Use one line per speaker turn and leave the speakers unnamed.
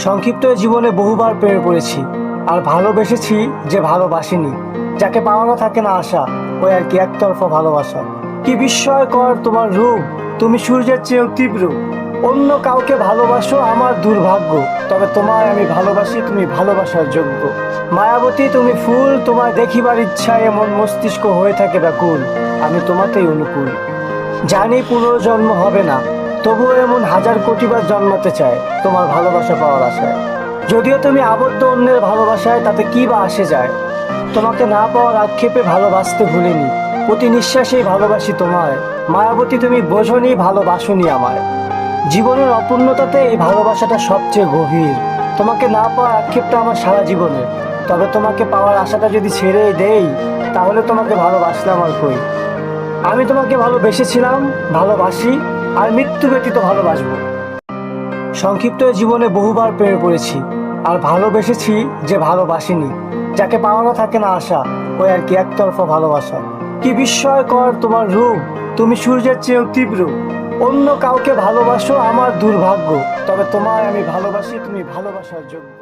সংক্ষিপ্ত জীবনে বহুবার প্রেমে পড়েছি, আর ভালোবেসেছি যে ভালোবাসিনি। যাকে পাওয়ানো থাকে না আশা, ওই আর কি একতরফা ভালোবাসা। কি বিস্ময়কর তোমার রূপ, তুমি সূর্যের চেয়েও তীব্র। অন্য কাউকে ভালোবাসো আমার দুর্ভাগ্য, তবে তোমায় আমি ভালোবাসি, তুমি ভালোবাসার যোগ্য। মায়াবতী তুমি ফুল, তোমায় দেখিবার ইচ্ছায় এমন মস্তিষ্ক হয়ে থাকে ব্যাকুল। আমি তোমাতেই অনুকূল। জানি পুনর্জন্ম হবে না, তবুও এমন হাজার কোটিবার জন্মাতে চায় তোমার ভালোবাসা পাওয়ার আশায়। যদিও তুমি আবদ্ধ অন্যের ভালোবাসায়, তাতে কি বা আসে যায়। তোমাকে না পাওয়ার আক্ষেপে ভালোবাসতে ভুলিনি, প্রতি নিঃশ্বাসেই ভালোবাসি তোমায়। মায়াবতী তুমি বোঝনি, ভালোবাসনি আমায়। জীবনের অপূর্ণতাতে এই ভালোবাসাটা সবচেয়ে গভীর। তোমাকে না পাওয়ার আক্ষেপটা আমার সারা জীবনের, তবে তোমাকে পাওয়ার আশাটা যদি ছেড়ে দেই, তাহলে তোমাকে ভালোবাসলাম আর কই। আমি তোমাকে ভালোবেসেছিলাম, ভালোবাসি, আর মৃত্যু ব্যতীত ভালোবাসবো। সংক্ষিপ্ত জীবনে বহুবার প্রেমে পড়েছি, আর ভালোবেসেছি যে ভালোবাসিনি। যাকে পাওয়ানো থাকে না আশা, ওই আর কি একতরফা ভালোবাসা। কি বিস্ময়কর তোমার রূপ, তুমি সূর্যের চেয়েও তীব্র। অন্য কাউকে ভালোবাসো আমার দুর্ভাগ্য, তবে তোমায় আমি ভালোবাসি, তুমি ভালোবাসার যোগ্য।